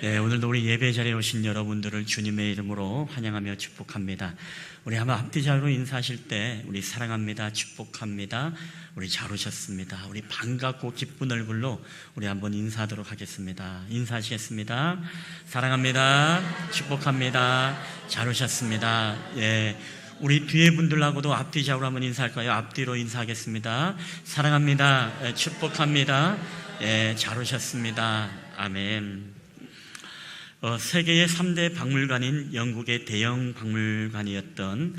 네, 오늘도 우리 예배 자리에 오신 여러분들을 주님의 이름으로 환영하며 축복합니다. 우리 아마 앞뒤자로 인사하실 때 우리 사랑합니다, 축복합니다, 우리 잘 오셨습니다, 우리 반갑고 기쁜 얼굴로 우리 한번 인사하도록 하겠습니다. 인사하시겠습니다. 사랑합니다, 축복합니다, 잘 오셨습니다. 예, 우리 뒤에 분들하고도 앞뒤자로 한번 인사할까요? 앞뒤로 인사하겠습니다. 사랑합니다, 축복합니다, 예, 잘 오셨습니다. 아멘. 세계의 3대 박물관인 영국의 대형 박물관이었던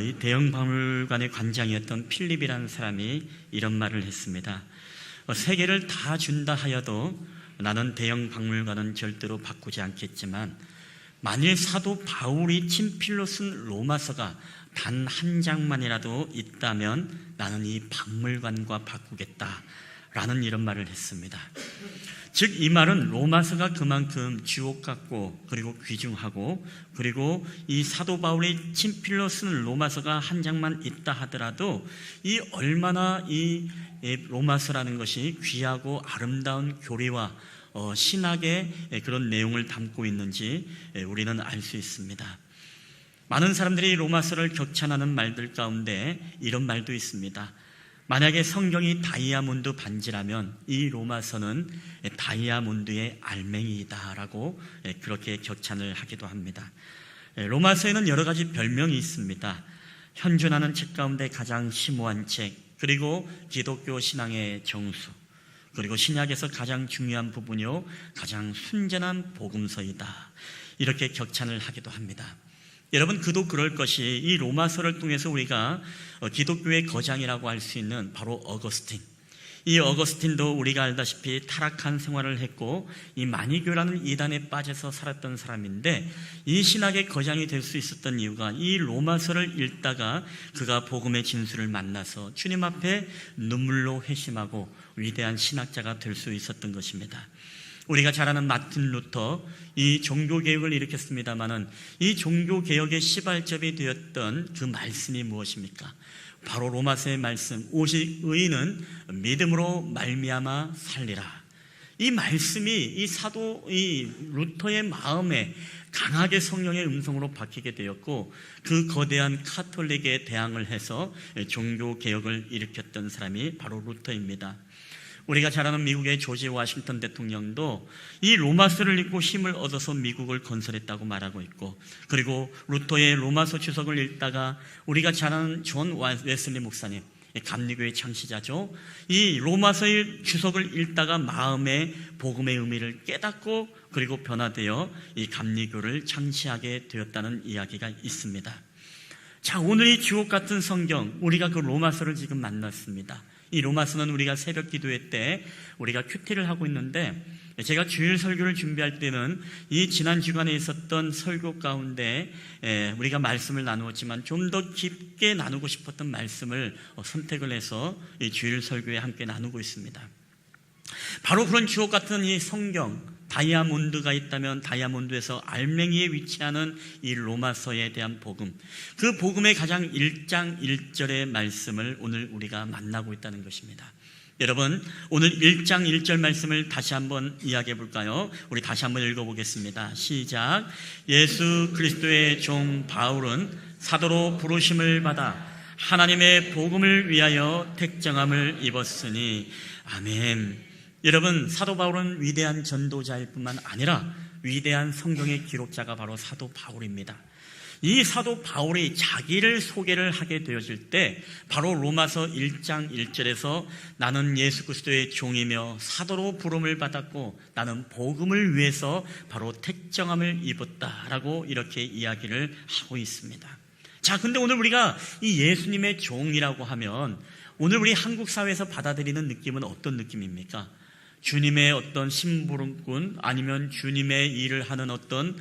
이 대형 박물관의 관장이었던 필립이라는 사람이 이런 말을 했습니다. 세계를 다 준다 하여도 나는 대형 박물관은 절대로 바꾸지 않겠지만 만일 사도 바울이 친필로 쓴 로마서가 단 한 장만이라도 있다면 나는 이 박물관과 바꾸겠다라는 이런 말을 했습니다. 즉 이 말은 로마서가 그만큼 주옥 같고 그리고 귀중하고 그리고 이 사도 바울이 친필로 쓴 로마서가 한 장만 있다 하더라도 이 얼마나 이 로마서라는 것이 귀하고 아름다운 교리와 신학의 그런 내용을 담고 있는지 우리는 알 수 있습니다. 많은 사람들이 로마서를 격찬하는 말들 가운데 이런 말도 있습니다. 만약에 성경이 다이아몬드 반지라면 이 로마서는 다이아몬드의 알맹이다라고 그렇게 격찬을 하기도 합니다. 로마서에는 여러 가지 별명이 있습니다. 현존하는 책 가운데 가장 심오한 책, 그리고 기독교 신앙의 정수, 그리고 신약에서 가장 중요한 부분이요 가장 순전한 복음서이다, 이렇게 격찬을 하기도 합니다. 여러분, 그도 그럴 것이 이 로마서를 통해서 우리가 기독교의 거장이라고 할 수 있는 바로 어거스틴, 이 어거스틴도 우리가 알다시피 타락한 생활을 했고 이 마니교라는 이단에 빠져서 살았던 사람인데 이 신학의 거장이 될 수 있었던 이유가 이 로마서를 읽다가 그가 복음의 진수를 만나서 주님 앞에 눈물로 회심하고 위대한 신학자가 될 수 있었던 것입니다. 우리가 잘 아는 마틴 루터, 이 종교개혁을 일으켰습니다마는 이 종교개혁의 시발점이 되었던 그 말씀이 무엇입니까? 바로 로마서의 말씀, 오직 의인은 믿음으로 말미암아 살리라. 이 말씀이 이 사도 이 루터의 마음에 강하게 성령의 음성으로 박히게 되었고 그 거대한 카톨릭에 대항을 해서 종교개혁을 일으켰던 사람이 바로 루터입니다. 우리가 잘 아는 미국의 조지 워싱턴 대통령도 이 로마서를 읽고 힘을 얻어서 미국을 건설했다고 말하고 있고, 그리고 루터의 로마서 주석을 읽다가 우리가 잘 아는 존 웨슬리 목사님, 감리교의 창시자죠, 이 로마서의 주석을 읽다가 마음의 복음의 의미를 깨닫고 그리고 변화되어 이 감리교를 창시하게 되었다는 이야기가 있습니다. 자, 오늘 이 주옥 같은 성경, 우리가 그 로마서를 지금 만났습니다. 이 로마서는 우리가 새벽 기도회 때 우리가 큐티를 하고 있는데, 제가 주일 설교를 준비할 때는 이 지난 주간에 있었던 설교 가운데 우리가 말씀을 나누었지만 좀 더 깊게 나누고 싶었던 말씀을 선택을 해서 이 주일 설교에 함께 나누고 있습니다. 바로 그런 주옥 같은 이 성경, 다이아몬드가 있다면 다이아몬드에서 알맹이에 위치하는 이 로마서에 대한 복음, 그 복음의 가장 1장 1절의 말씀을 오늘 우리가 만나고 있다는 것입니다. 여러분, 오늘 1장 1절 말씀을 다시 한번 이야기해 볼까요? 우리 다시 한번 읽어보겠습니다. 시작. 예수 그리스도의 종 바울은 사도로 부르심을 받아 하나님의 복음을 위하여 택정함을 입었으니. 아멘. 여러분, 사도 바울은 위대한 전도자일 뿐만 아니라 위대한 성경의 기록자가 바로 사도 바울입니다. 이 사도 바울이 자기를 소개를 하게 되어질 때 바로 로마서 1장 1절에서 나는 예수 그리스도의 종이며 사도로 부름을 받았고 나는 복음을 위해서 바로 택정함을 입었다라고 이렇게 이야기를 하고 있습니다. 자, 근데 오늘 우리가 이 예수님의 종이라고 하면 오늘 우리 한국 사회에서 받아들이는 느낌은 어떤 느낌입니까? 주님의 어떤 심부름꾼, 아니면 주님의 일을 하는 어떤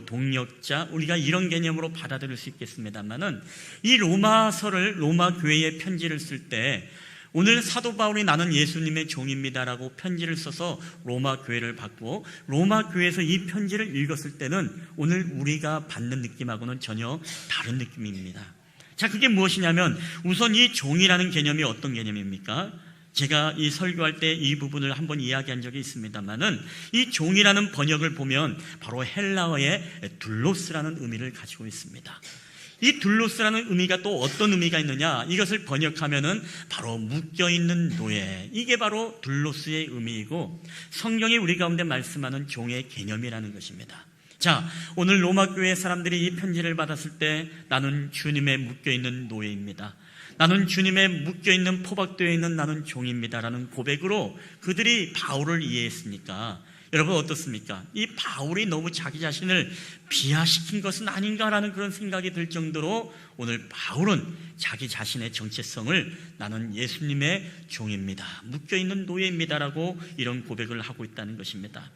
동력자, 우리가 이런 개념으로 받아들일 수 있겠습니다만은 이 로마서를, 로마 교회에 편지를 쓸 때 오늘 사도 바울이 나는 예수님의 종입니다라고 편지를 써서 로마 교회를 받고 로마 교회에서 이 편지를 읽었을 때는 오늘 우리가 받는 느낌하고는 전혀 다른 느낌입니다. 자, 그게 무엇이냐면 우선 이 종이라는 개념이 어떤 개념입니까? 제가 이 설교할 때 이 부분을 한번 이야기한 적이 있습니다만은 이 종이라는 번역을 보면 바로 헬라어의 둘로스라는 의미를 가지고 있습니다. 이 둘로스라는 의미가 또 어떤 의미가 있느냐? 이것을 번역하면은 바로 묶여있는 노예. 이게 바로 둘로스의 의미이고 성경이 우리 가운데 말씀하는 종의 개념이라는 것입니다. 자, 오늘 로마교회 사람들이 이 편지를 받았을 때 나는 주님의 묶여있는 노예입니다. 나는 주님의 묶여있는 포박되어 있는 나는 종입니다라는 고백으로 그들이 바울을 이해했으니까 여러분 어떻습니까? 이 바울이 너무 자기 자신을 비하시킨 것은 아닌가라는 그런 생각이 들 정도로 오늘 바울은 자기 자신의 정체성을 나는 예수님의 종입니다, 묶여있는 노예입니다라고 이런 고백을 하고 있다는 것입니다.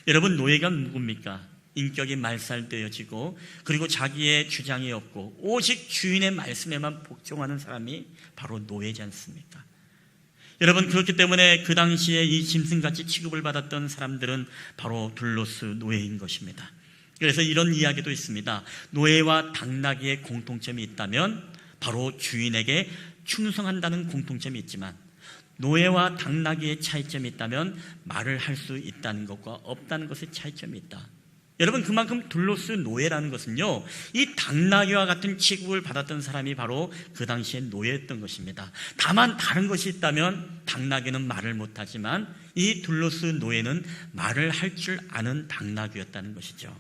여러분, 노예가 누굽니까? 인격이 말살되어지고 그리고 자기의 주장이 없고 오직 주인의 말씀에만 복종하는 사람이 바로 노예지 않습니까? 여러분, 그렇기 때문에 그 당시에 이 짐승같이 취급을 받았던 사람들은 바로 둘로스 노예인 것입니다. 그래서 이런 이야기도 있습니다. 노예와 당나귀의 공통점이 있다면 바로 주인에게 충성한다는 공통점이 있지만 노예와 당나귀의 차이점이 있다면 말을 할 수 있다는 것과 없다는 것의 차이점이 있다. 여러분, 그만큼 둘로스 노예라는 것은요, 이 당나귀와 같은 취급을 받았던 사람이 바로 그 당시에 노예였던 것입니다. 다만 다른 것이 있다면 당나귀는 말을 못하지만 이 둘로스 노예는 말을 할 줄 아는 당나귀였다는 것이죠.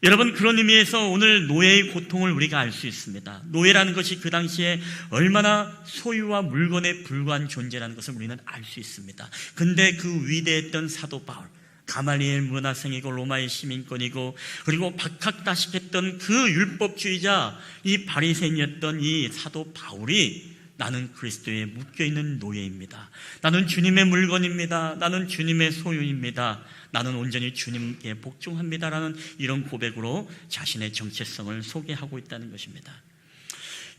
여러분, 그런 의미에서 오늘 노예의 고통을 우리가 알 수 있습니다. 노예라는 것이 그 당시에 얼마나 소유와 물건에 불과한 존재라는 것을 우리는 알 수 있습니다. 근데 그 위대했던 사도 바울, 가말리엘 문화생이고 로마의 시민권이고 그리고 박학다식했던 그 율법주의자, 이 바리새인이었던 이 사도 바울이 나는 그리스도에 묶여있는 노예입니다, 나는 주님의 물건입니다, 나는 주님의 소유입니다, 나는 온전히 주님께 복종합니다라는 이런 고백으로 자신의 정체성을 소개하고 있다는 것입니다.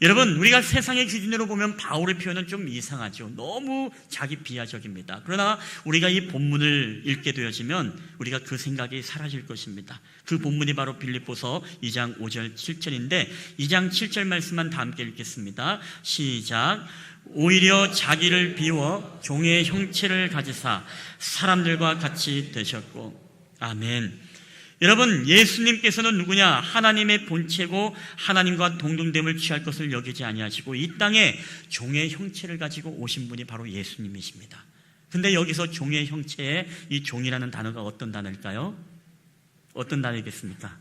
여러분, 우리가 세상의 기준으로 보면 바울의 표현은 좀 이상하죠. 너무 자기 비하적입니다. 그러나 우리가 이 본문을 읽게 되어지면 우리가 그 생각이 사라질 것입니다. 그 본문이 바로 빌립보서 2장 5절 7절인데 2장 7절 말씀만 다 함께 읽겠습니다. 시작. 오히려 자기를 비워 종의 형체를 가지사 사람들과 같이 되셨고. 아멘. 여러분, 예수님께서는 누구냐? 하나님의 본체고 하나님과 동등됨을 취할 것을 여기지 아니하시고 이 땅에 종의 형체를 가지고 오신 분이 바로 예수님이십니다. 근데 여기서 종의 형체에 이 종이라는 단어가 어떤 단어일까요? 어떤 단어이겠습니까?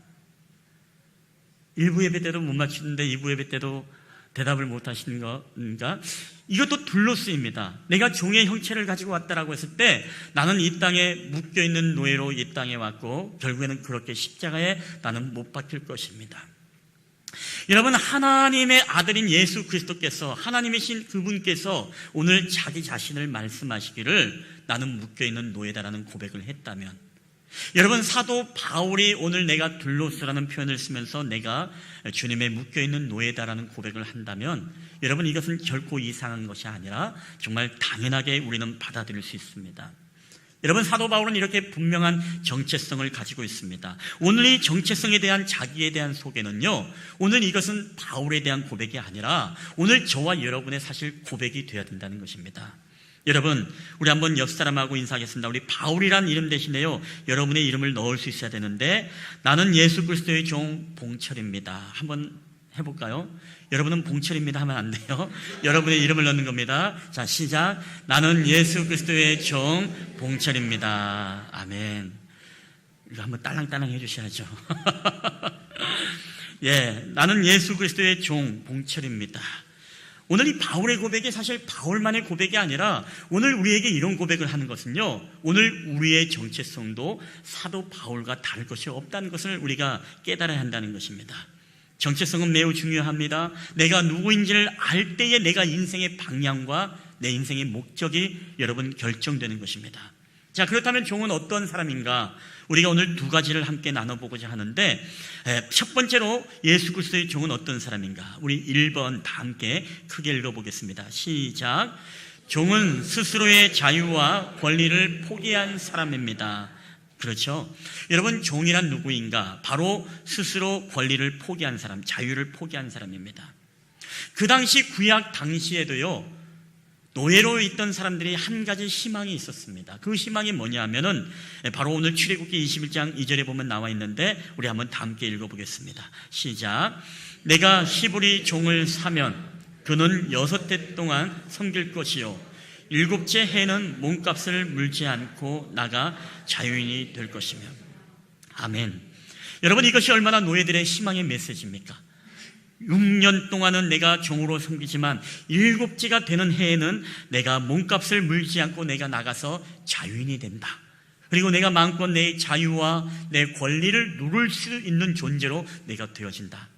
1부 예배 때도 못 맞추는데 2부 예배 때도 대답을 못 하시는 건가? 이것도 둘로스입니다. 내가 종의 형체를 가지고 왔다라고 했을 때 나는 이 땅에 묶여있는 노예로 이 땅에 왔고 결국에는 그렇게 십자가에 나는 못 박힐 것입니다. 여러분, 하나님의 아들인 예수 그리스도께서, 하나님이신 그분께서 오늘 자기 자신을 말씀하시기를 나는 묶여있는 노예다라는 고백을 했다면, 여러분, 사도 바울이 오늘 내가 둘로스라는 표현을 쓰면서 내가 주님의 묶여있는 노예다라는 고백을 한다면 여러분, 이것은 결코 이상한 것이 아니라 정말 당연하게 우리는 받아들일 수 있습니다. 여러분, 사도 바울은 이렇게 분명한 정체성을 가지고 있습니다. 오늘 이 정체성에 대한 자기에 대한 소개는요, 오늘 이것은 바울에 대한 고백이 아니라 오늘 저와 여러분의 사실 고백이 되어야 된다는 것입니다. 여러분, 우리 한번 옆 사람하고 인사하겠습니다. 우리 바울이란 이름 대신에요, 여러분의 이름을 넣을 수 있어야 되는데, 나는 예수 그리스도의 종 봉철입니다. 한번 해볼까요? 여러분은 봉철입니다 하면 안 돼요. 여러분의 이름을 넣는 겁니다. 자, 시작. 나는 예수 그리스도의 종 봉철입니다. 아멘. 이거 한번 딸랑딸랑 해주셔야죠. 예, 나는 예수 그리스도의 종 봉철입니다. 오늘 이 바울의 고백이 사실 바울만의 고백이 아니라 오늘 우리에게 이런 고백을 하는 것은요, 오늘 우리의 정체성도 사도 바울과 다를 것이 없다는 것을 우리가 깨달아야 한다는 것입니다. 정체성은 매우 중요합니다. 내가 누구인지를 알 때에 내가 인생의 방향과 내 인생의 목적이 여러분 결정되는 것입니다. 자, 그렇다면 종은 어떤 사람인가? 우리가 오늘 두 가지를 함께 나눠보고자 하는데, 첫 번째로 예수 그리스도의 종은 어떤 사람인가? 우리 1번 다 함께 크게 읽어보겠습니다. 시작. 종은 스스로의 자유와 권리를 포기한 사람입니다. 그렇죠? 여러분, 종이란 누구인가? 바로 스스로 권리를 포기한 사람, 자유를 포기한 사람입니다. 그 당시 구약 당시에도요, 노예로 있던 사람들이 한 가지 희망이 있었습니다. 그 희망이 뭐냐면은 바로 오늘 출애굽기 21장 2절에 보면 나와 있는데 우리 한번 다 함께 읽어보겠습니다. 시작. 내가 히브리 종을 사면 그는 6해 동안 섬길 것이요 7째 해는 몸값을 물지 않고 나가 자유인이 될 것이며. 아멘. 여러분, 이것이 얼마나 노예들의 희망의 메시지입니까? 6년 동안은 내가 종으로 섬기지만 7째가 되는 해에는 내가 몸값을 물지 않고 내가 나가서 자유인이 된다. 그리고 내가 마음껏 내 자유와 내 권리를 누릴 수 있는 존재로 내가 되어진다.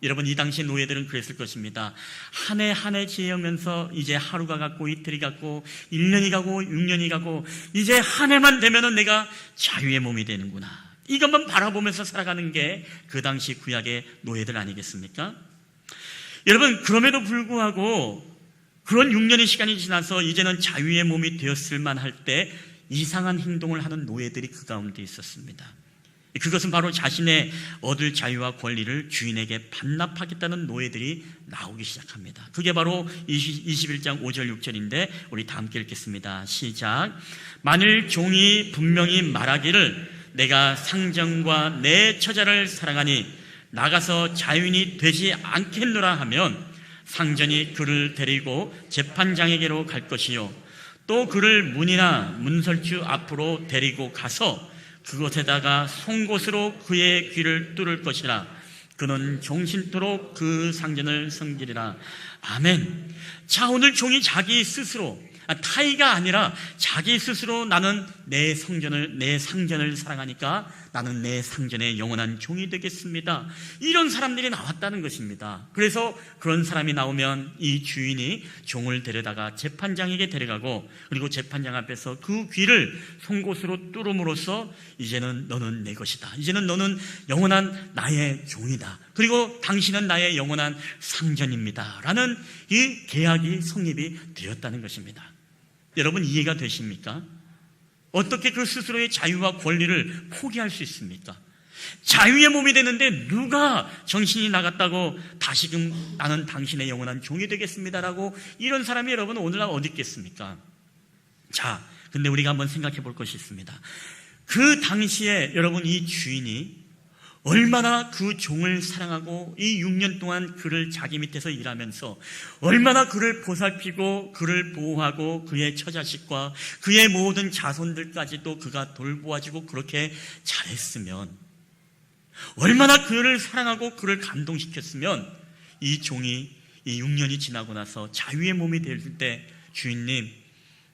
여러분, 이 당시 노예들은 그랬을 것입니다. 한 해 한 해 지어오면서 이제 하루가 갔고 이틀이 갔고 1년이 가고 6년이 가고 이제 한 해만 되면은 내가 자유의 몸이 되는구나. 이것만 바라보면서 살아가는 게 그 당시 구약의 노예들 아니겠습니까? 여러분, 그럼에도 불구하고 그런 6년의 시간이 지나서 이제는 자유의 몸이 되었을 만할 때 이상한 행동을 하는 노예들이 그 가운데 있었습니다. 그것은 바로 자신의 얻을 자유와 권리를 주인에게 반납하겠다는 노예들이 나오기 시작합니다. 그게 바로 21장 5절 6절인데 우리 다 함께 읽겠습니다. 시작. 만일 종이 분명히 말하기를 내가 상전과 내 처자를 사랑하니 나가서 자유인이 되지 않겠노라 하면 상전이 그를 데리고 재판장에게로 갈 것이요 또 그를 문이나 문설주 앞으로 데리고 가서 그곳에다가 송곳으로 그의 귀를 뚫을 것이라. 그는 종신토록 그 상전을 섬기리라. 아멘. 자, 오늘 종이 자기 스스로, 타의가 아니라 자기 스스로 나는 내 상전을 사랑하니까 나는 내 상전의 영원한 종이 되겠습니다. 이런 사람들이 나왔다는 것입니다. 그래서 그런 사람이 나오면 이 주인이 종을 데려다가 재판장에게 데려가고 그리고 재판장 앞에서 그 귀를 송곳으로 뚫음으로써 이제는 너는 내 것이다. 이제는 너는 영원한 나의 종이다. 그리고 당신은 나의 영원한 상전입니다. 라는 이 계약이 성립이 되었다는 것입니다. 여러분, 이해가 되십니까? 어떻게 그 스스로의 자유와 권리를 포기할 수 있습니까? 자유의 몸이 되는데 누가 정신이 나갔다고 다시금 나는 당신의 영원한 종이 되겠습니다라고 이런 사람이 여러분 오늘날 어디 있겠습니까? 자, 근데 우리가 한번 생각해 볼 것이 있습니다. 그 당시에 여러분 이 주인이 얼마나 그 종을 사랑하고 이 6년 동안 그를 자기 밑에서 일하면서 얼마나 그를 보살피고 그를 보호하고 그의 처자식과 그의 모든 자손들까지도 그가 돌보아주고 그렇게 잘했으면, 얼마나 그를 사랑하고 그를 감동시켰으면 이 종이 이 6년이 지나고 나서 자유의 몸이 될 때 주인님,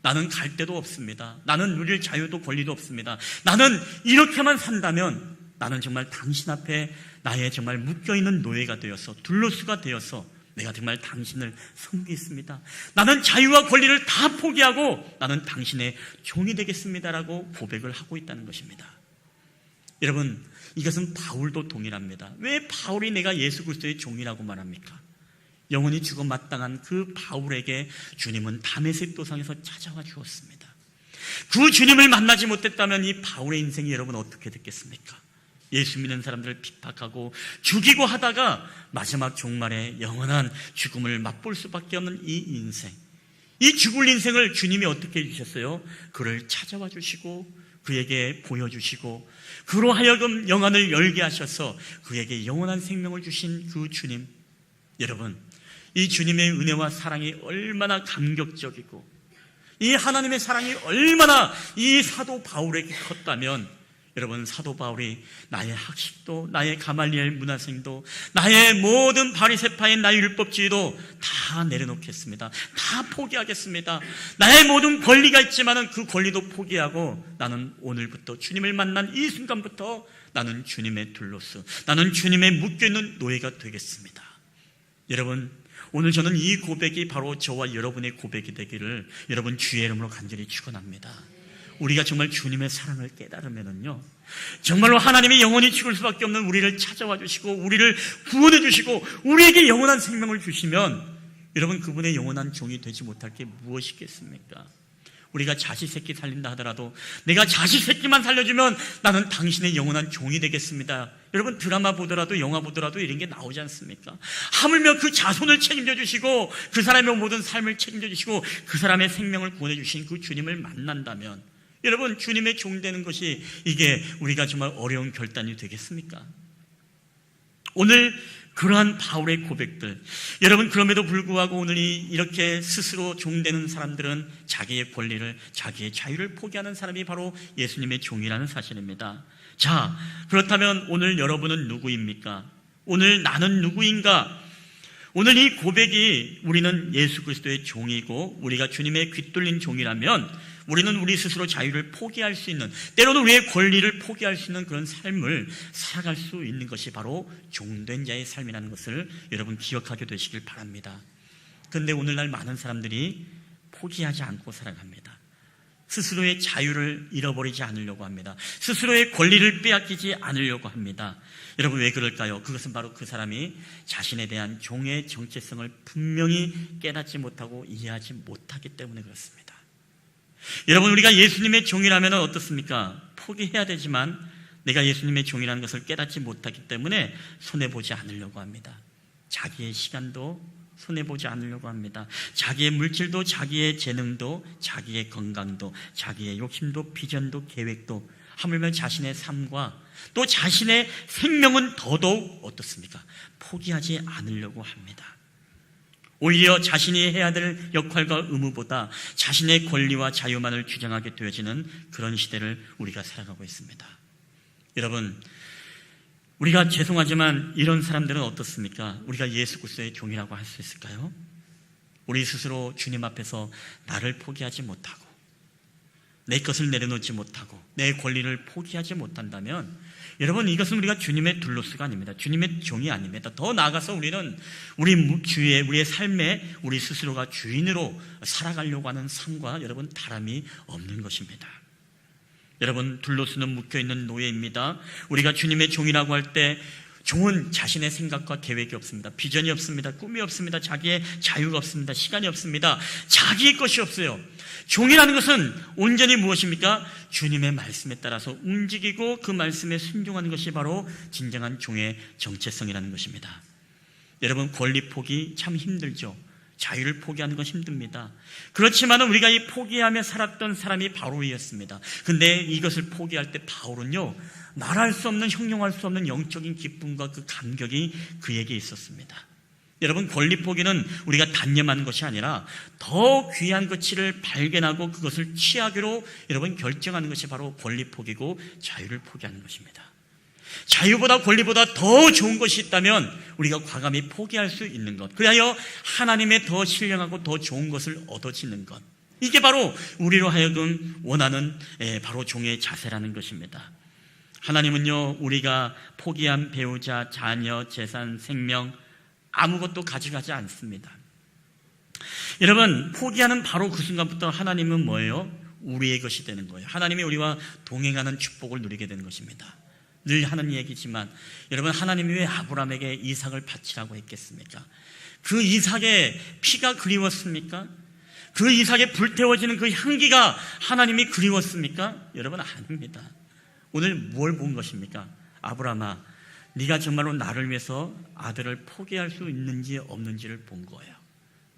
나는 갈 데도 없습니다. 나는 누릴 자유도 권리도 없습니다. 나는 이렇게만 산다면 나는 정말 당신 앞에 나의 정말 묶여있는 노예가 되어서 둘러수가 되어서 내가 정말 당신을 섬기겠습니다. 나는 자유와 권리를 다 포기하고 나는 당신의 종이 되겠습니다라고 고백을 하고 있다는 것입니다. 여러분, 이것은 바울도 동일합니다. 왜 바울이 내가 예수 그리스도의 종이라고 말합니까? 영원히 죽어 마땅한 그 바울에게 주님은 다메섹 도상에서 찾아와 주었습니다. 그 주님을 만나지 못했다면 이 바울의 인생이 여러분 어떻게 됐겠습니까? 예수 믿는 사람들을 핍박하고 죽이고 하다가 마지막 종말에 영원한 죽음을 맛볼 수밖에 없는 이 인생, 이 죽을 인생을 주님이 어떻게 해주셨어요? 그를 찾아와 주시고 그에게 보여주시고 그로 하여금 영안을 열게 하셔서 그에게 영원한 생명을 주신 그 주님, 여러분, 이 주님의 은혜와 사랑이 얼마나 감격적이고 이 하나님의 사랑이 얼마나 이 사도 바울에게 컸다면, 여러분, 사도 바울이 나의 학식도, 나의 가말리엘 문화생도, 나의 모든 바리새파인 나의 율법주의도 다 내려놓겠습니다. 다 포기하겠습니다. 나의 모든 권리가 있지만 그 권리도 포기하고 나는 오늘부터 주님을 만난 이 순간부터 나는 주님의 둘로서, 나는 주님의 묶여있는 노예가 되겠습니다. 여러분, 오늘 저는 이 고백이 바로 저와 여러분의 고백이 되기를 여러분 주의 이름으로 간절히 축원합니다. 우리가 정말 주님의 사랑을 깨달으면은요, 정말로 하나님이 영원히 죽을 수밖에 없는 우리를 찾아와 주시고 우리를 구원해 주시고 우리에게 영원한 생명을 주시면 여러분, 그분의 영원한 종이 되지 못할 게 무엇이겠습니까? 우리가 자식 새끼 살린다 하더라도 내가 자식 새끼만 살려주면 나는 당신의 영원한 종이 되겠습니다, 여러분 드라마 보더라도 영화 보더라도 이런 게 나오지 않습니까? 하물며 그 자손을 책임져 주시고 그 사람의 모든 삶을 책임져 주시고 그 사람의 생명을 구원해 주신 그 주님을 만난다면 여러분 주님의 종 되는 것이 이게 우리가 정말 어려운 결단이 되겠습니까? 오늘 그러한 바울의 고백들, 여러분 그럼에도 불구하고 오늘 이렇게 스스로 종되는 사람들은 자기의 권리를, 자기의 자유를 포기하는 사람이 바로 예수님의 종이라는 사실입니다. 자, 그렇다면 오늘 여러분은 누구입니까? 오늘 나는 누구인가? 오늘 이 고백이 우리는 예수 그리스도의 종이고 우리가 주님의 귀뚫린 종이라면 우리는 우리 스스로 자유를 포기할 수 있는, 때로는 우리의 권리를 포기할 수 있는 그런 삶을 살아갈 수 있는 것이 바로 종된 자의 삶이라는 것을 여러분 기억하게 되시길 바랍니다. 그런데 오늘날 많은 사람들이 포기하지 않고 살아갑니다. 스스로의 자유를 잃어버리지 않으려고 합니다. 스스로의 권리를 빼앗기지 않으려고 합니다. 여러분 왜 그럴까요? 그것은 바로 그 사람이 자신에 대한 종의 정체성을 분명히 깨닫지 못하고 이해하지 못하기 때문에 그렇습니다. 여러분 우리가 예수님의 종이라면 어떻습니까? 포기해야 되지만 내가 예수님의 종이라는 것을 깨닫지 못하기 때문에 손해보지 않으려고 합니다. 자기의 시간도 손해보지 않으려고 합니다. 자기의 물질도, 자기의 재능도, 자기의 건강도, 자기의 욕심도, 비전도, 계획도, 하물며 자신의 삶과 또 자신의 생명은 더더욱 어떻습니까? 포기하지 않으려고 합니다. 오히려 자신이 해야 될 역할과 의무보다 자신의 권리와 자유만을 주장하게 되어지는 그런 시대를 우리가 살아가고 있습니다. 여러분, 우리가 죄송하지만 이런 사람들은 어떻습니까? 우리가 예수 그리스도의 종이라고 할 수 있을까요? 우리 스스로 주님 앞에서 나를 포기하지 못하고 내 것을 내려놓지 못하고 내 권리를 포기하지 못한다면 여러분 이것은 우리가 주님의 둘로스가 아닙니다. 주님의 종이 아닙니다. 더 나아가서 우리는 우리의 삶에 우리 스스로가 주인으로 살아가려고 하는 삶과 여러분 다름이 없는 것입니다. 여러분 둘로스는 묶여있는 노예입니다. 우리가 주님의 종이라고 할 때 종은 자신의 생각과 계획이 없습니다. 비전이 없습니다. 꿈이 없습니다. 자기의 자유가 없습니다. 시간이 없습니다. 자기의 것이 없어요. 종이라는 것은 온전히 무엇입니까? 주님의 말씀에 따라서 움직이고 그 말씀에 순종하는 것이 바로 진정한 종의 정체성이라는 것입니다. 여러분 권리 포기 참 힘들죠. 자유를 포기하는 건 힘듭니다. 그렇지만 우리가 이 포기하며 살았던 사람이 바울이었습니다. 근데 이것을 포기할 때 바울은요, 말할 수 없는, 형용할 수 없는 영적인 기쁨과 그 감격이 그에게 있었습니다. 여러분 권리 포기는 우리가 단념하는 것이 아니라 더 귀한 가치를 발견하고 그것을 취하기로 여러분 결정하는 것이 바로 권리 포기고 자유를 포기하는 것입니다. 자유보다 권리보다 더 좋은 것이 있다면 우리가 과감히 포기할 수 있는 것, 그리하여 하나님의 더 신령하고 더 좋은 것을 얻어지는 것, 이게 바로 우리로 하여금 원하는 바로 종의 자세라는 것입니다. 하나님은요 우리가 포기한 배우자, 자녀, 재산, 생명 아무것도 가져가지 않습니다. 여러분 포기하는 바로 그 순간부터 하나님은 뭐예요? 우리의 것이 되는 거예요. 하나님이 우리와 동행하는 축복을 누리게 되는 것입니다. 늘 하는 얘기지만 여러분 하나님이 왜 아브라함에게 이삭을 바치라고 했겠습니까? 그 이삭의 피가 그리웠습니까? 그 이삭에 불태워지는 그 향기가 하나님이 그리웠습니까? 여러분 아닙니다. 오늘 뭘 본 것입니까? 아브라함아, 네가 정말로 나를 위해서 아들을 포기할 수 있는지 없는지를 본 거예요.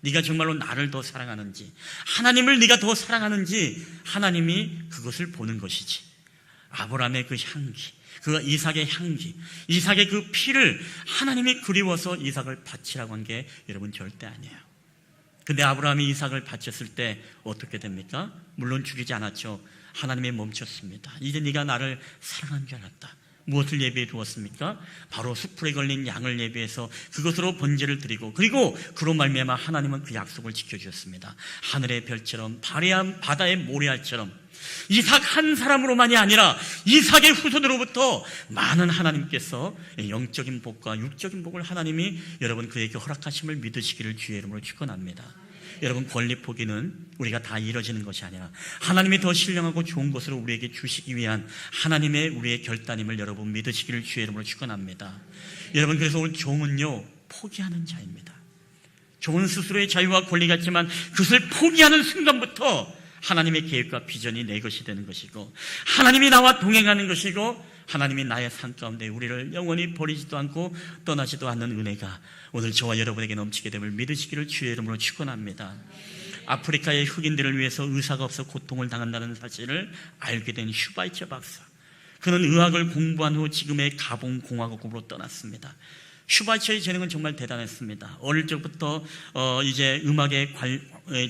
네가 정말로 나를 더 사랑하는지, 하나님을 네가 더 사랑하는지 하나님이 그것을 보는 것이지. 아브라함의 그 향기, 그 이삭의 향기, 이삭의 그 피를 하나님이 그리워서 이삭을 바치라고 한 게 여러분 절대 아니에요. 근데 아브라함이 이삭을 바쳤을 때 어떻게 됩니까? 물론 죽이지 않았죠. 하나님이 멈췄습니다. 이제 네가 나를 사랑한 줄 알았다. 무엇을 예비해 두었습니까? 바로 숯불에 걸린 양을 예비해서 그것으로 번제를 드리고, 그리고 그로 말미암아 하나님은 그 약속을 지켜주셨습니다. 하늘의 별처럼 바다의 모래알처럼 이삭 한 사람으로만이 아니라 이삭의 후손으로부터 많은 하나님께서 영적인 복과 육적인 복을 하나님이 여러분 그에게 허락하심을 믿으시기를 주의 이름으로 축원합니다. 여러분 권리 포기는 우리가 다 이뤄지는 것이 아니라 하나님이 더 신령하고 좋은 것으로 우리에게 주시기 위한 하나님의 우리의 결단임을 여러분 믿으시기를 주의 이름으로 축원합니다. 여러분 그래서 오늘 종은요 포기하는 자입니다. 종은 스스로의 자유와 권리가 있지만 그것을 포기하는 순간부터 하나님의 계획과 비전이 내 것이 되는 것이고 하나님이 나와 동행하는 것이고 하나님이 나의 삶 가운데 우리를 영원히 버리지도 않고 떠나지도 않는 은혜가 오늘 저와 여러분에게 넘치게 됨을 믿으시기를 주의 이름으로 축원합니다. 아프리카의 흑인들을 위해서 의사가 없어 고통을 당한다는 사실을 알게 된 슈바이처 박사, 그는 의학을 공부한 후 지금의 가봉공화국으로 떠났습니다. 슈바이처의 재능은 정말 대단했습니다. 어릴 적부터 이제 음악에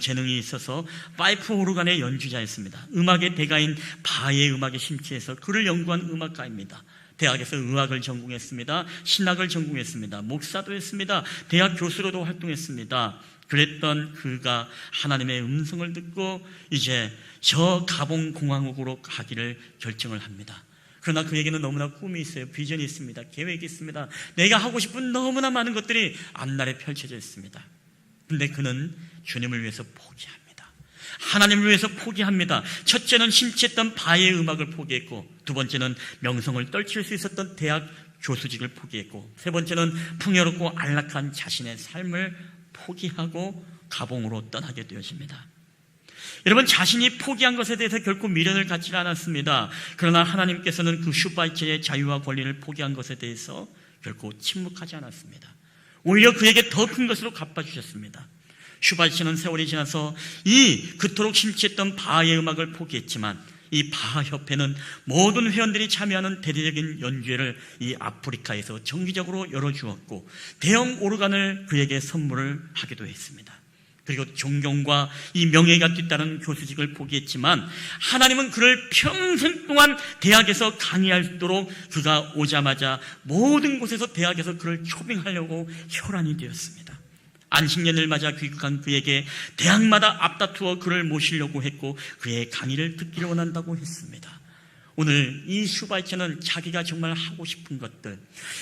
재능이 있어서 파이프 오르간의 연주자였습니다. 음악의 대가인 바의 음악에 심취해서 그를 연구한 음악가입니다. 대학에서 의학을 전공했습니다. 신학을 전공했습니다. 목사도 했습니다. 대학 교수로도 활동했습니다. 그랬던 그가 하나님의 음성을 듣고 이제 저 가봉공화국으로 가기를 결정을 합니다. 그러나 그에게는 너무나 꿈이 있어요. 비전이 있습니다. 계획이 있습니다. 내가 하고 싶은 너무나 많은 것들이 앞날에 펼쳐져 있습니다. 그런데 그는 주님을 위해서 포기합니다. 하나님을 위해서 포기합니다. 첫째는 심취했던 바의 음악을 포기했고, 두 번째는 명성을 떨칠 수 있었던 대학 교수직을 포기했고, 세 번째는 풍요롭고 안락한 자신의 삶을 포기하고 가봉으로 떠나게 되어집니다. 여러분, 자신이 포기한 것에 대해서 결코 미련을 갖지 않았습니다. 그러나 하나님께서는 그 슈바이처의 자유와 권리를 포기한 것에 대해서 결코 침묵하지 않았습니다. 오히려 그에게 더 큰 것으로 갚아주셨습니다. 슈바이처는 세월이 지나서 그토록 심취했던 바의 음악을 포기했지만 이 바하협회는 모든 회원들이 참여하는 대대적인 연주회를 이 아프리카에서 정기적으로 열어주었고, 대형 오르간을 그에게 선물을 하기도 했습니다. 그리고 존경과 이 명예가 뒤따른 교수직을 포기했지만 하나님은 그를 평생 동안 대학에서 강의하도록, 그가 오자마자 모든 곳에서 대학에서 그를 초빙하려고 혈안이 되었습니다. 안식년을 맞아 귀국한 그에게 대학마다 앞다투어 그를 모시려고 했고 그의 강의를 듣기를 원한다고 했습니다. 오늘 이 슈바이처는 자기가 정말 하고 싶은 것들,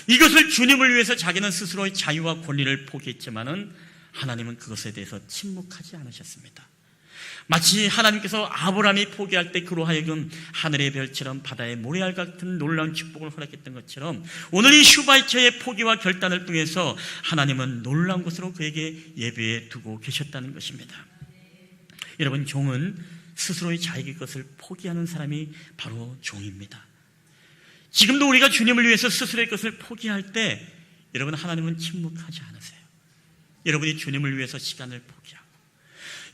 이것을 주님을 위해서 자기는 스스로의 자유와 권리를 포기했지만은 하나님은 그것에 대해서 침묵하지 않으셨습니다. 마치 하나님께서 아브라함이 포기할 때 그로 하여금 하늘의 별처럼 바다의 모래알 같은 놀라운 축복을 허락했던 것처럼 오늘 이 슈바이처의 포기와 결단을 통해서 하나님은 놀라운 것으로 그에게 예비해 두고 계셨다는 것입니다. 여러분, 종은 스스로의 자기의 것을 포기하는 사람이 바로 종입니다. 지금도 우리가 주님을 위해서 스스로의 것을 포기할 때 여러분, 하나님은 침묵하지 않으세요. 여러분이 주님을 위해서 시간을 포기하고,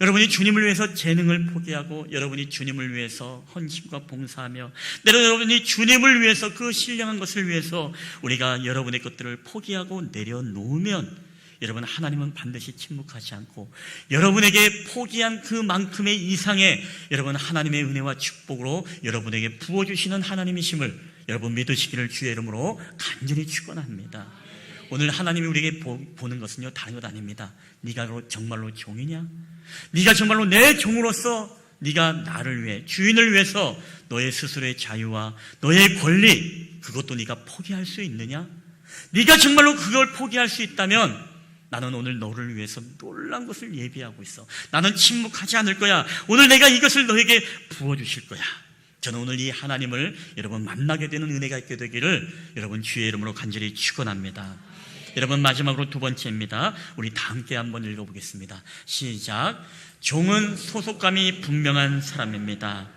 여러분이 주님을 위해서 재능을 포기하고, 여러분이 주님을 위해서 헌신과 봉사하며, 여러분이 주님을 위해서 그 신령한 것을 위해서 우리가 여러분의 것들을 포기하고 내려놓으면 여러분, 하나님은 반드시 침묵하지 않고 여러분에게 포기한 그만큼의 이상의 여러분 하나님의 은혜와 축복으로 여러분에게 부어주시는 하나님이심을 여러분 믿으시기를 주의 이름으로 간절히 축원합니다. 오늘 하나님이 우리에게 보는 것은요, 다른 것 아닙니다. 네가 정말로 종이냐? 네가 정말로 내 종으로서 네가 나를 위해, 주인을 위해서 너의 스스로의 자유와 너의 권리, 그것도 네가 포기할 수 있느냐? 네가 정말로 그걸 포기할 수 있다면 나는 오늘 너를 위해서 놀라운 것을 예비하고 있어. 나는 침묵하지 않을 거야. 오늘 내가 이것을 너에게 부어주실 거야. 저는 오늘 이 하나님을 여러분 만나게 되는 은혜가 있게 되기를 여러분 주의 이름으로 간절히 축원합니다. 여러분, 마지막으로 두 번째입니다. 우리 다 함께 한번 읽어보겠습니다. 시작. 종은 소속감이 분명한 사람입니다.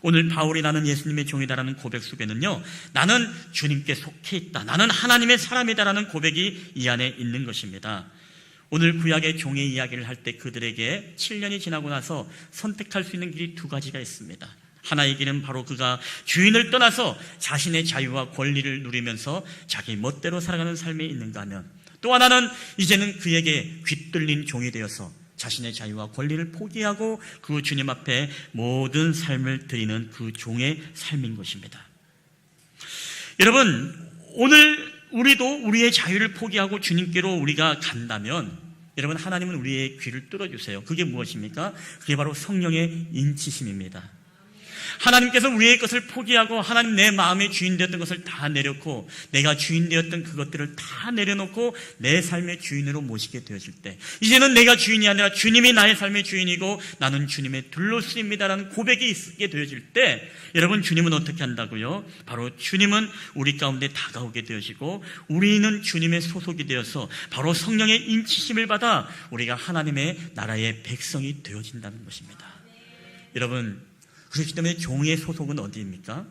오늘 바울이 나는 예수님의 종이다라는 고백 속에는요, 나는 주님께 속해 있다, 나는 하나님의 사람이다라는 고백이 이 안에 있는 것입니다. 오늘 구약의 종의 이야기를 할 때 그들에게 7년이 지나고 나서 선택할 수 있는 길이 두 가지가 있습니다. 하나의 길은 바로 그가 주인을 떠나서 자신의 자유와 권리를 누리면서 자기 멋대로 살아가는 삶에 있는가 하면, 또 하나는 이제는 그에게 귀뚫린 종이 되어서 자신의 자유와 권리를 포기하고 그 주님 앞에 모든 삶을 드리는 그 종의 삶인 것입니다. 여러분, 오늘 우리도 우리의 자유를 포기하고 주님께로 우리가 간다면 여러분, 하나님은 우리의 귀를 뚫어주세요. 그게 무엇입니까? 그게 바로 성령의 인치심입니다. 하나님께서 우리의 것을 포기하고 하나님 내 마음의 주인 되었던 것을 다 내려놓고 내가 주인 되었던 그것들을 다 내려놓고 내 삶의 주인으로 모시게 되어질 때, 이제는 내가 주인이 아니라 주님이 나의 삶의 주인이고 나는 주님의 둘로쓰입니다라는 고백이 있게 되어질 때 여러분, 주님은 어떻게 한다고요? 바로 주님은 우리 가운데 다가오게 되어지고 우리는 주님의 소속이 되어서 바로 성령의 인치심을 받아 우리가 하나님의 나라의 백성이 되어진다는 것입니다. 여러분, 그렇기 때문에 종의 소속은 어디입니까?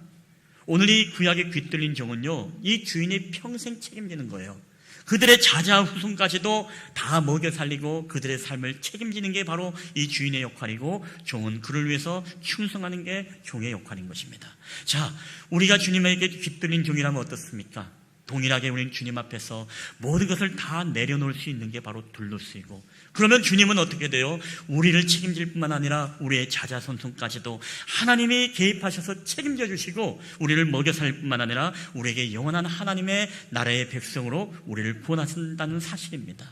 오늘 이 구약에 귀뚫린 종은요, 이 주인이 평생 책임지는 거예요. 그들의 자자후손까지도 다 먹여 살리고 그들의 삶을 책임지는 게 바로 이 주인의 역할이고, 종은 그를 위해서 충성하는 게 종의 역할인 것입니다. 자, 우리가 주님에게 귀뚫린 종이라면 어떻습니까? 동일하게 우리는 주님 앞에서 모든 것을 다 내려놓을 수 있는 게 바로 둘러쓰이고, 그러면 주님은 어떻게 돼요? 우리를 책임질 뿐만 아니라 우리의 자자손손까지도 하나님이 개입하셔서 책임져 주시고, 우리를 먹여 살 뿐만 아니라 우리에게 영원한 하나님의 나라의 백성으로 우리를 구원하신다는 사실입니다.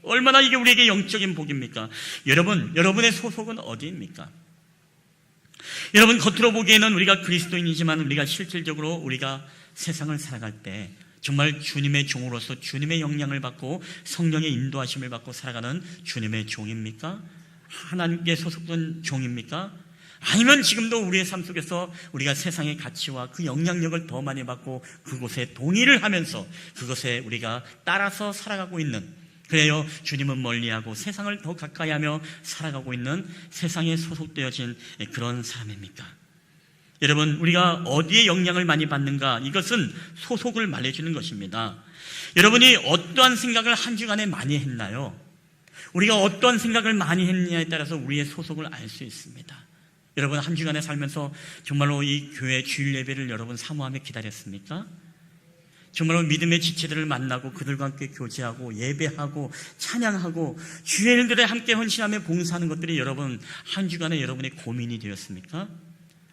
얼마나 이게 우리에게 영적인 복입니까? 여러분, 여러분의 소속은 어디입니까? 여러분, 겉으로 보기에는 우리가 그리스도인이지만 우리가 실질적으로 우리가 세상을 살아갈 때 정말 주님의 종으로서 주님의 영향을 받고 성령의 인도하심을 받고 살아가는 주님의 종입니까? 하나님께 소속된 종입니까? 아니면 지금도 우리의 삶 속에서 우리가 세상의 가치와 그 영향력을 더 많이 받고 그곳에 동의를 하면서 그것에 우리가 따라서 살아가고 있는, 그래요, 주님은 멀리하고 세상을 더 가까이하며 살아가고 있는 세상에 소속되어진 그런 사람입니까? 여러분, 우리가 어디에 영향을 많이 받는가, 이것은 소속을 말해주는 것입니다. 여러분이 어떠한 생각을 한 주간에 많이 했나요? 우리가 어떠한 생각을 많이 했느냐에 따라서 우리의 소속을 알 수 있습니다. 여러분, 한 주간에 살면서 정말로 이 교회 주일 예배를 여러분 사모하며 기다렸습니까? 정말로 믿음의 지체들을 만나고 그들과 함께 교제하고 예배하고 찬양하고 주의 일들에 함께 헌신하며 봉사하는 것들이 여러분 한 주간에 여러분의 고민이 되었습니까?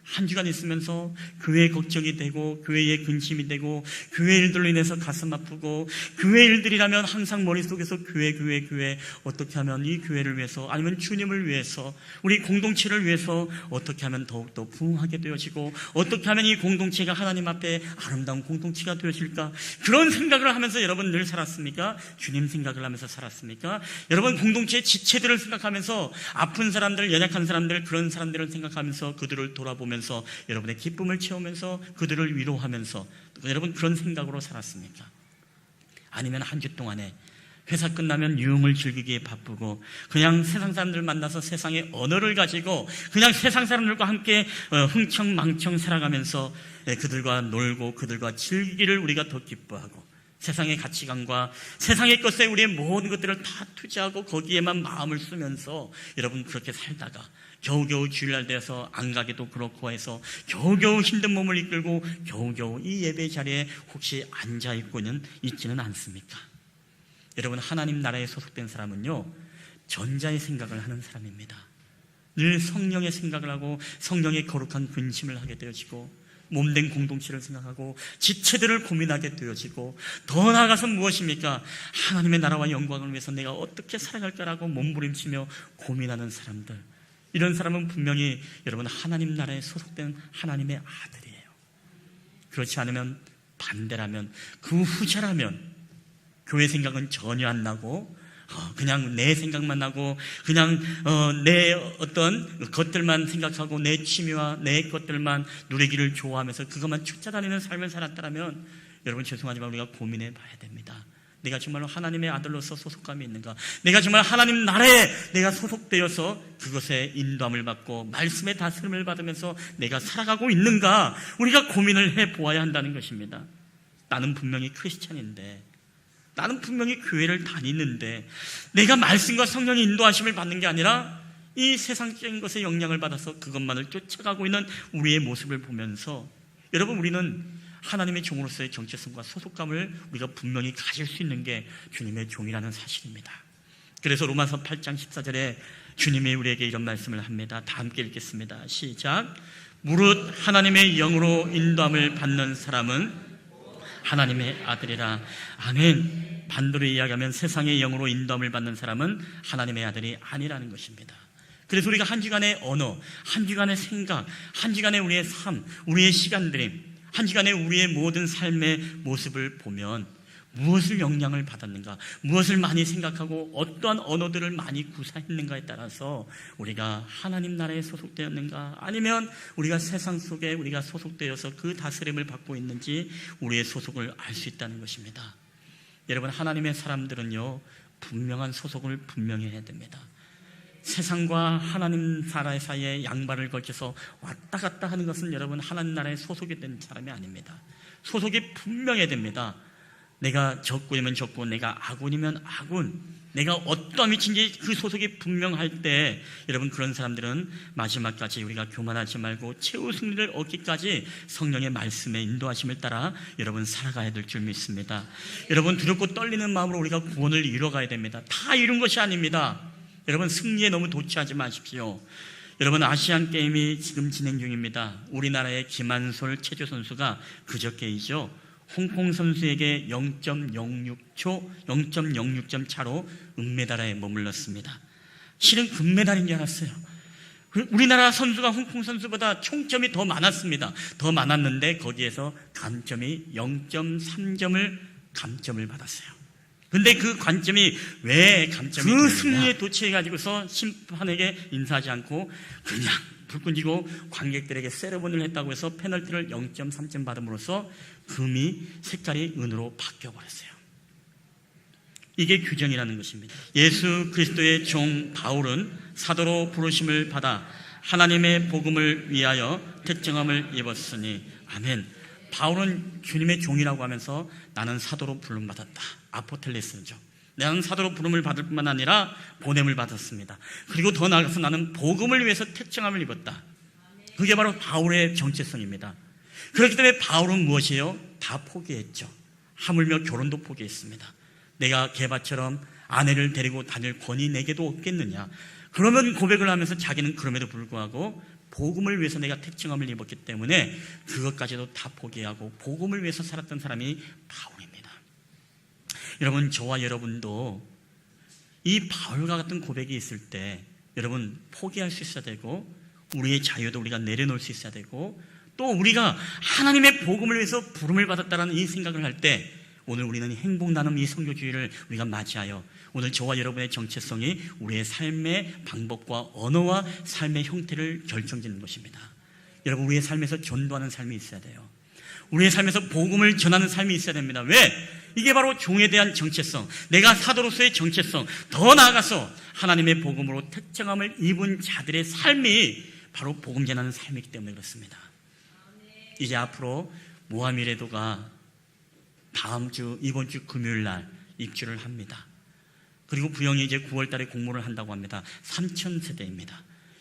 한 주간 있으면서 교회 걱정이 되고 교회의 근심이 되고 교회 일들로 인해서 가슴 아프고, 교회 일들이라면 항상 머릿속에서 교회 어떻게 하면 이 교회를 위해서, 아니면 주님을 위해서, 우리 공동체를 위해서 어떻게 하면 더욱더 부흥하게 되어지고, 어떻게 하면 이 공동체가 하나님 앞에 아름다운 공동체가 되어질까, 그런 생각을 하면서 여러분 늘 살았습니까? 주님 생각을 하면서 살았습니까? 여러분, 공동체의 지체들을 생각하면서 아픈 사람들, 연약한 사람들, 그런 사람들을 생각하면서 그들을 돌아보면서 여러분의 기쁨을 채우면서 그들을 위로하면서 여러분 그런 생각으로 살았습니까? 아니면 한 주 동안에 회사 끝나면 유흥을 즐기기에 바쁘고 그냥 세상 사람들 만나서 세상의 언어를 가지고 그냥 세상 사람들과 함께 흥청망청 살아가면서 그들과 놀고 그들과 즐기기를 우리가 더 기뻐하고, 세상의 가치관과 세상의 것에 우리의 모든 것들을 다 투자하고 거기에만 마음을 쓰면서 여러분 그렇게 살다가 겨우겨우 주일날 돼서 안 가기도 그렇고 해서 겨우겨우 힘든 몸을 이끌고 겨우겨우 이 예배 자리에 혹시 있지는 않습니까? 여러분, 하나님 나라에 소속된 사람은요, 전자의 생각을 하는 사람입니다. 늘 성령의 생각을 하고 성령의 거룩한 근심을 하게 되어지고, 몸된 공동체를 생각하고 지체들을 고민하게 되어지고, 더 나아가서 무엇입니까? 하나님의 나라와 영광을 위해서 내가 어떻게 살아갈까라고 몸부림치며 고민하는 사람들, 이런 사람은 분명히 여러분 하나님 나라에 소속된 하나님의 아들이에요. 그렇지 않으면, 반대라면, 그 후자라면 교회 생각은 전혀 안 나고 그냥 내 생각만 나고 그냥 내 어떤 것들만 생각하고 내 취미와 내 것들만 누리기를 좋아하면서 그것만 쫓아다니는 삶을 살았다면 여러분 죄송하지만 우리가 고민해 봐야 됩니다. 내가 정말로 하나님의 아들로서 소속감이 있는가? 내가 정말 하나님 나라에 내가 소속되어서 그것에 인도함을 받고 말씀의 다스림을 받으면서 내가 살아가고 있는가? 우리가 고민을 해보아야 한다는 것입니다. 나는 분명히 크리스찬인데, 나는 분명히 교회를 다니는데 내가 말씀과 성령의 인도하심을 받는 게 아니라 이 세상적인 것에 영향을 받아서 그것만을 쫓아가고 있는 우리의 모습을 보면서 여러분, 우리는 하나님의 종으로서의 정체성과 소속감을 우리가 분명히 가질 수 있는 게 주님의 종이라는 사실입니다. 그래서 로마서 8장 14절에 주님이 우리에게 이런 말씀을 합니다. 다 함께 읽겠습니다. 시작. 무릇 하나님의 영으로 인도함을 받는 사람은 하나님의 아들이라. 아멘. 반대로 이야기하면 세상의 영으로 인도함을 받는 사람은 하나님의 아들이 아니라는 것입니다. 그래서 우리가 한 주간의 언어, 한 주간의 생각, 한 주간의 우리의 삶, 우리의 시간들이, 한 주간의 우리의 모든 삶의 모습을 보면 무엇을 영향을 받았는가, 무엇을 많이 생각하고 어떠한 언어들을 많이 구사했는가에 따라서 우리가 하나님 나라에 소속되었는가, 아니면 우리가 세상 속에 우리가 소속되어서 그 다스림을 받고 있는지 우리의 소속을 알 수 있다는 것입니다. 여러분, 하나님의 사람들은요 분명한 소속을 분명히 해야 됩니다. 세상과 하나님 나라 사이에 양발을 걸쳐서 왔다 갔다 하는 것은 여러분 하나님 나라에 소속이 된 사람이 아닙니다. 소속이 분명해야 됩니다. 내가 적군이면 적군, 내가 아군이면 아군, 내가 어떤 위치인지 그 소속이 분명할 때 여러분 그런 사람들은 마지막까지 우리가 교만하지 말고 최후 승리를 얻기까지 성령의 말씀에 인도하심을 따라 여러분 살아가야 될 줄 믿습니다. 여러분 두렵고 떨리는 마음으로 우리가 구원을 이뤄가야 됩니다. 다 이룬 것이 아닙니다. 여러분 승리에 너무 도취하지 마십시오. 여러분 아시안 게임이 지금 진행 중입니다. 우리나라의 김한솔 체조 선수가 그저께이죠. 홍콩 선수에게 0.06점 차로 은메달에 머물렀습니다. 실은 금메달인 줄 알았어요. 우리나라 선수가 홍콩 선수보다 총점이 더 많았습니다. 더 많았는데 거기에서 감점이 0.3점을 감점을 받았어요. 근데 그 관점이 왜 감점이 그 승리에 도취해가지고서 심판에게 인사하지 않고 그냥 불끈 쥐고 관객들에게 세레머니를 했다고 해서 페널티를 0.3점 받음으로써 금이 색깔이 은으로 바뀌어버렸어요. 이게 규정이라는 것입니다. 예수 그리스도의 종 바울은 사도로 부르심을 받아 하나님의 복음을 위하여 택정함을 입었으니 아멘. 바울은 주님의 종이라고 하면서 나는 사도로 부름받았다. 아포텔레스죠. 나는 사도로 부름을 받을 뿐만 아니라 보냄을 받았습니다. 그리고 더 나아가서 나는 복음을 위해서 택정함을 입었다. 그게 바로 바울의 정체성입니다. 그렇기 때문에 바울은 무엇이에요? 다 포기했죠. 하물며 결혼도 포기했습니다. 내가 게바처럼 아내를 데리고 다닐 권위 내게도 없겠느냐. 그러면 고백을 하면서 자기는 그럼에도 불구하고 복음을 위해서 내가 택정함을 입었기 때문에 그것까지도 다 포기하고 복음을 위해서 살았던 사람이 바울입니다. 여러분 저와 여러분도 이 바울과 같은 고백이 있을 때 여러분 포기할 수 있어야 되고 우리의 자유도 우리가 내려놓을 수 있어야 되고 또 우리가 하나님의 복음을 위해서 부름을 받았다는 이 생각을 할 때 오늘 우리는 행복 나눔 이 선교주의를 우리가 맞이하여 오늘 저와 여러분의 정체성이 우리의 삶의 방법과 언어와 삶의 형태를 결정짓는 것입니다. 여러분 우리의 삶에서 전도하는 삶이 있어야 돼요. 우리의 삶에서 복음을 전하는 삶이 있어야 됩니다. 왜? 이게 바로 종에 대한 정체성, 내가 사도로서의 정체성, 더 나아가서 하나님의 복음으로 택정함을 입은 자들의 삶이 바로 복음 전하는 삶이기 때문에 그렇습니다. 이제 앞으로 모하미레도가 이번 주 금요일 날 입주를 합니다. 그리고 부영이 이제 9월 달에 공모를 한다고 합니다. 3,000세대입니다.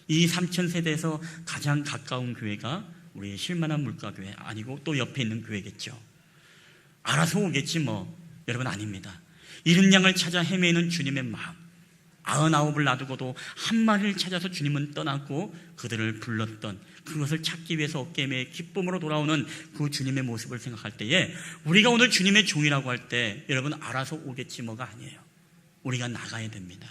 이 3,000세대에서 가장 가까운 교회가 우리의 실만한 물가교회 아니고 또 옆에 있는 교회겠죠. 알아서 오겠지 뭐. 여러분 아닙니다. 잃은 양을 찾아 헤매는 주님의 마음. 99을 놔두고도 한 마리를 찾아서 주님은 떠났고 그들을 불렀던 그것을 찾기 위해서 어깨에 기쁨으로 돌아오는 그 주님의 모습을 생각할 때에 우리가 오늘 주님의 종이라고 할 때 여러분 알아서 오겠지 뭐가 아니에요. 우리가 나가야 됩니다.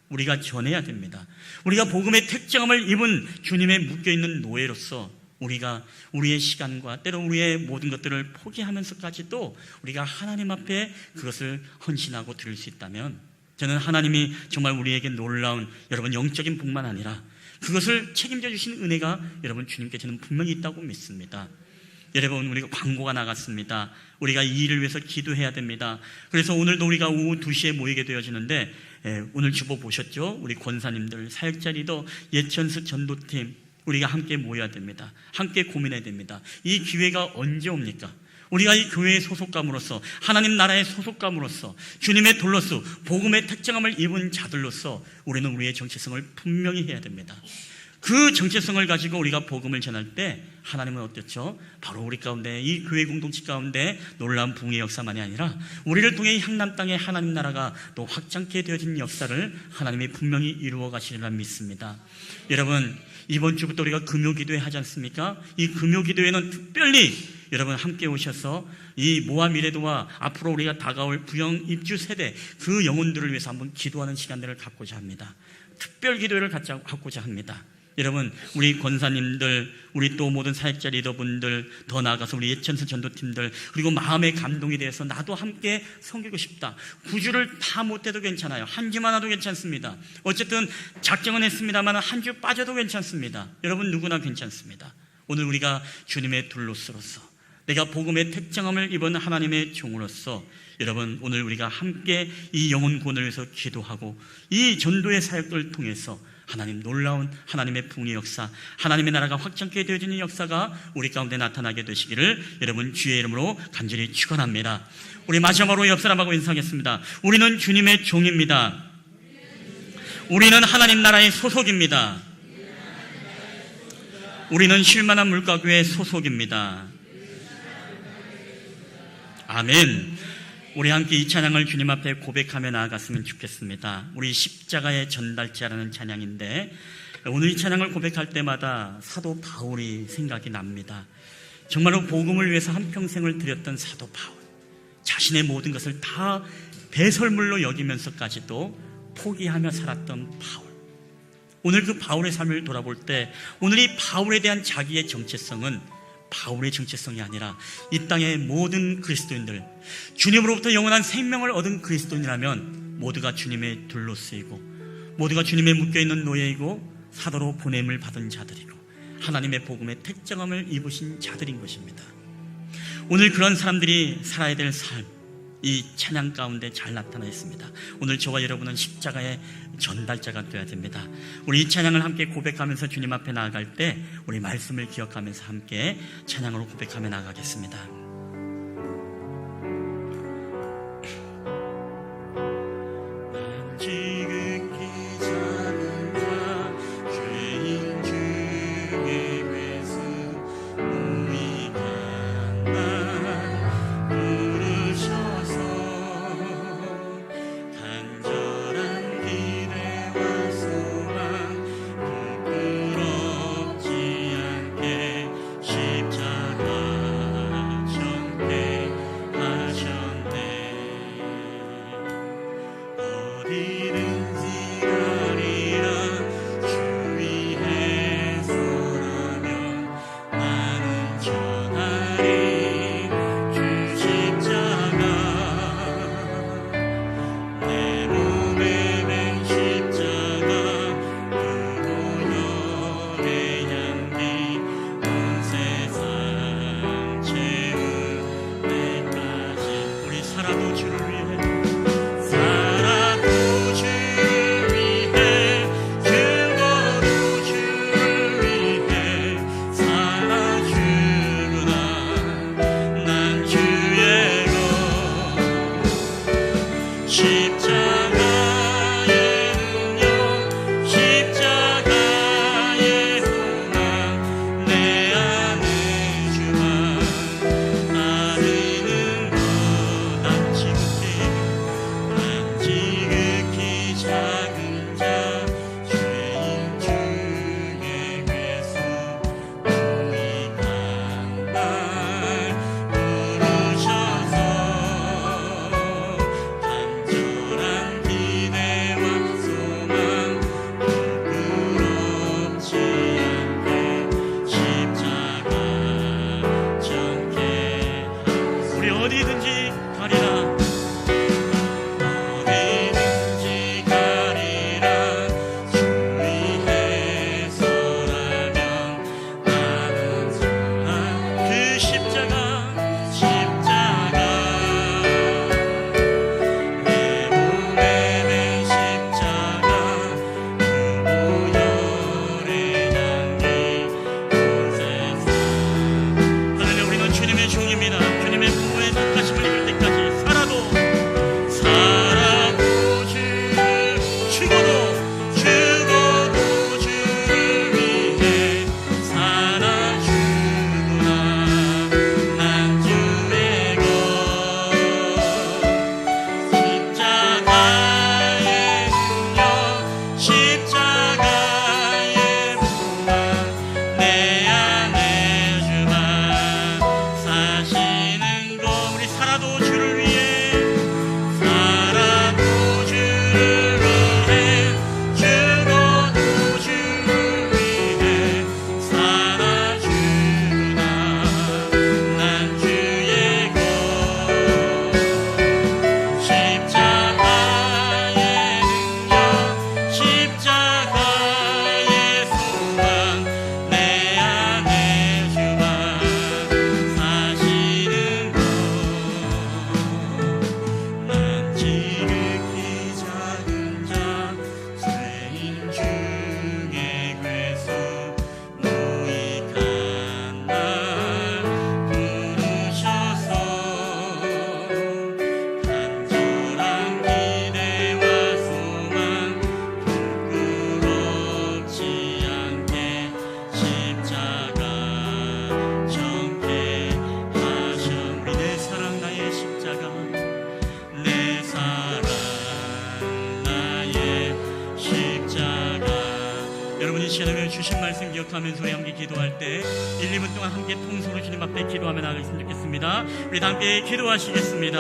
우리가 전해야 됩니다. 우리가 복음의 택정함을 입은 주님의 묶여있는 노예로서 우리가 우리의 시간과 때로 우리의 모든 것들을 포기하면서까지도 우리가 하나님 앞에 그것을 헌신하고 드릴 수 있다면 저는 하나님이 정말 우리에게 놀라운 여러분 영적인 복만 아니라 그것을 책임져 주시는 은혜가 여러분 주님께서는 분명히 있다고 믿습니다. 여러분 우리가 광고가 나갔습니다. 우리가 이 일을 위해서 기도해야 됩니다. 그래서 오늘도 우리가 오후 2시에 모이게 되어지는데 오늘 주보 보셨죠? 우리 권사님들, 사역자 리더, 예천수 전도팀 우리가 함께 모여야 됩니다. 함께 고민해야 됩니다. 이 기회가 언제 옵니까? 우리가 이 교회의 소속감으로서 하나님 나라의 소속감으로서 주님의 돌로서 복음의 택정함을 입은 자들로서 우리는 우리의 정체성을 분명히 해야 됩니다. 그 정체성을 가지고 우리가 복음을 전할 때 하나님은 어떻죠? 바로 우리 가운데 이 교회 공동체 가운데 놀라운 붕의 역사만이 아니라 우리를 통해 향남 땅의 하나님 나라가 또 확장케 되어진 역사를 하나님이 분명히 이루어 가시리라 믿습니다. 여러분 이번 주부터 우리가 금요기도회 하지 않습니까? 이 금요기도회는 특별히 여러분 함께 오셔서 이 모하미레도와 앞으로 우리가 다가올 부영 입주 세대 그 영혼들을 위해서 한번 기도하는 시간들을 갖고자 합니다. 특별 기도회를 갖고자 합니다. 여러분 우리 권사님들 우리 또 모든 사역자 리더분들 더 나아가서 우리 예천수 전도팀들 그리고 마음의 감동이 돼서 나도 함께 섬기고 싶다. 9주를 다 못해도 괜찮아요. 한 주만 와도 괜찮습니다. 어쨌든 작정은 했습니다만 한 주 빠져도 괜찮습니다. 여러분 누구나 괜찮습니다. 오늘 우리가 주님의 둘로서로서 내가 복음의 택정함을 입은 하나님의 종으로서 여러분, 오늘 우리가 함께 이 영혼 구원을 위해서 기도하고 이 전도의 사역들을 통해서 하나님 놀라운 하나님의 부흥의 역사, 하나님의 나라가 확장케 되어지는 역사가 우리 가운데 나타나게 되시기를 여러분 주의 이름으로 간절히 축원합니다. 우리 마지막으로 옆 사람하고 인사하겠습니다. 우리는 주님의 종입니다. 우리는 하나님 나라의 소속입니다. 우리는 쉴만한 물가교의 소속입니다. 아멘. 우리 함께 이 찬양을 주님 앞에 고백하며 나아갔으면 좋겠습니다. 우리 십자가의 전달자라는 찬양인데, 오늘 이 찬양을 고백할 때마다 사도 바울이 생각이 납니다. 정말로 복음을 위해서 한평생을 드렸던 사도 바울, 자신의 모든 것을 다 배설물로 여기면서까지도 포기하며 살았던 바울. 오늘 그 바울의 삶을 돌아볼 때, 오늘 이 바울에 대한 자기의 정체성은 바울의 정체성이 아니라 이 땅의 모든 그리스도인들, 주님으로부터 영원한 생명을 얻은 그리스도인이라면 모두가 주님의 둘로 쓰이고, 모두가 주님의 묶여있는 노예이고, 사도로 보냄을 받은 자들이고, 하나님의 복음의 택정함을 입으신 자들인 것입니다. 오늘 그런 사람들이 살아야 될 삶, 이 찬양 가운데 잘 나타나 있습니다. 오늘 저와 여러분은 십자가의 전달자가 되어야 됩니다. 우리 이 찬양을 함께 고백하면서 주님 앞에 나아갈 때 우리 말씀을 기억하면서 함께 찬양으로 고백하며 나아가겠습니다. 이 시간에 주신 말씀 기억하면서 우리 함께 기도할 때 1, 2분 동안 함께 통성으로 주님 앞에 기도하며 나가겠으면 좋겠습니다. 우리 다 함께 기도하시겠습니다.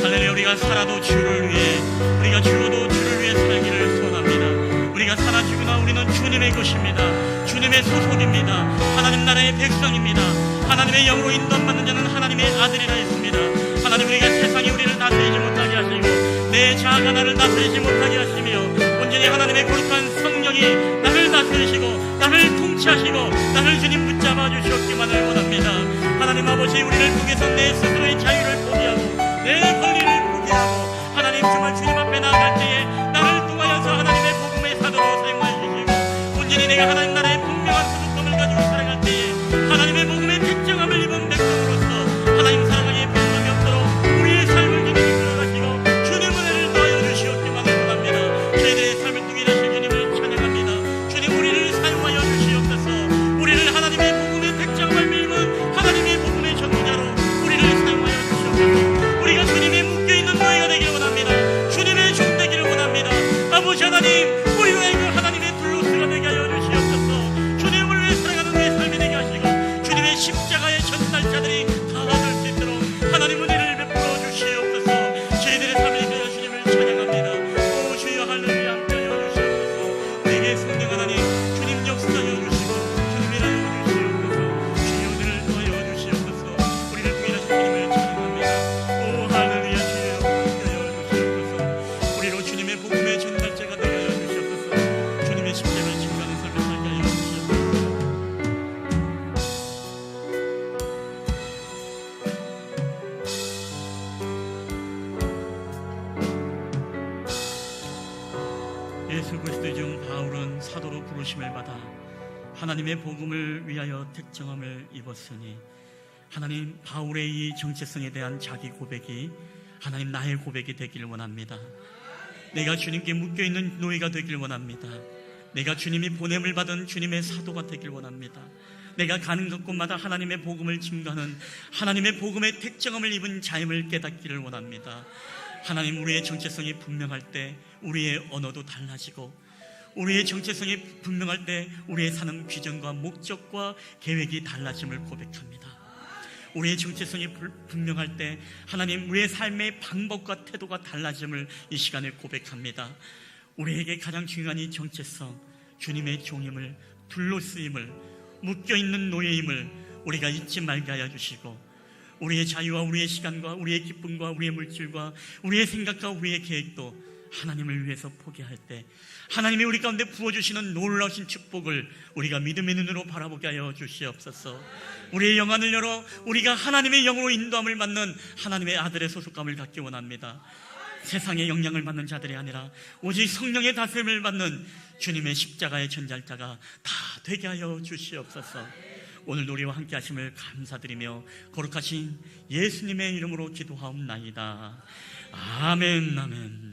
할렐루야. 우리가 살아도 주를 위해, 우리가 죽어도 주를 위해 살기를 소원합니다. 우리가 살아 죽으나 우리는 주님의 것입니다. 주님의 소속입니다. 하나님 나라의 백성입니다. 하나님의 영으로 인도받는 자는 하나님의 아들이라 했습니다. 하나님, 우리가 세상에 우리를 다스리지 못하게 하시고 내 자아가 나를 다스리지 못하게 하시며 온전히 하나님의 거룩한 성령이 나를 다스리시고 나를 통치하시고 나를 주님 붙잡아 주시옵기만을 원합니다. 하나님 아버지, 우리를 통해서 내 스스로의 자유를 포기하고 내 권리를 포기하고 하나님 정말 주님 앞에 나아갈 때에 나를 통하여서 하나님의 복음의 사도로 사용하여 주시고 온전히 내가 하나님 나라의 분명한 소속감을 가지고 살아갈 때에 하나님의 복음의 특정함을 입은 백성으로서 하나님 사랑하기에 변함이 없도록 우리의 삶을 주님 이끌어가시고 주님 은혜를 더하여 주시옵기만을 원합니다. 저희들의 삶을 통해 하실 주님을 찬양합니다. 주님, 우리를 사용하여 주시옵소서. 우리를 하나님의 복음의 특정함을 입은 하나님의 복음의 전도자로 우리를 사용하여 주시옵소서. 우리가 주님의 묶여있는 노예가 되기를 원합니다. 주님의 종 되기를 원합니다. 아버지 하나님, 우리가 그 하나님의 둘로스가 되게 하여 주시옵소서. 주님을 위해 살아가는 내 삶이 되게 하시고 주님의 십자가의 전달자들이 다 될 수 있도록 하나님 은혜를 베풀어 주시옵소서. 저희들의 삶을 이끌어 주님을 찬양합니다. 오 주여, 할렐루야. 함께 하여 주시옵소서. 우리에게 성령 하나님 주님 역사하여 주시고 주님 일하여 주시옵소서. 주여 은혜를 더하여 주시옵소서. 우리를 구원하신 주님을 찬양합니다. 오 할렐루야. 주여 함께하여 주시옵소서. 우리로 주님의 복음의 전달자가 되게 하여 주시옵소서. 주님의 십자가를 증거하는 삶을 살게 하여 주시옵소서. 예수 그리스도의 종 바울은 사도로 부르심을 받아 하나님의 복음을 위하여 특정함을 입었으니 하나님, 바울의 이 정체성에 대한 자기 고백이 하나님 나의 고백이 되기를 원합니다. 내가 주님께 묶여있는 노예가 되기를 원합니다. 내가 주님이 보냄을 받은 주님의 사도가 되기를 원합니다. 내가 가는 곳마다 하나님의 복음을 증거하는 하나님의 복음의 특정함을 입은 자임을 깨닫기를 원합니다. 하나님, 우리의 정체성이 분명할 때 우리의 언어도 달라지고 우리의 정체성이 분명할 때 우리의 사는 비전과 목적과 계획이 달라짐을 고백합니다. 우리의 정체성이 분명할 때 하나님, 우리의 삶의 방법과 태도가 달라짐을 이 시간에 고백합니다. 우리에게 가장 중요한 이 정체성, 주님의 종임을, 둘로쓰임을, 묶여있는 노예임을 우리가 잊지 말게 하여 주시고 우리의 자유와 우리의 시간과 우리의 기쁨과 우리의 물질과 우리의 생각과 우리의 계획도 하나님을 위해서 포기할 때 하나님이 우리 가운데 부어주시는 놀라우신 축복을 우리가 믿음의 눈으로 바라보게 하여 주시옵소서. 우리의 영안을 열어 우리가 하나님의 영으로 인도함을 받는 하나님의 아들의 소속감을 갖기 원합니다. 세상의 영향을 받는 자들이 아니라 오직 성령의 다스림을 받는 주님의 십자가의 전달자가 다 되게 하여 주시옵소서. 오늘도 우리와 함께 하심을 감사드리며 거룩하신 예수님의 이름으로 기도하옵나이다. 아멘, 아멘.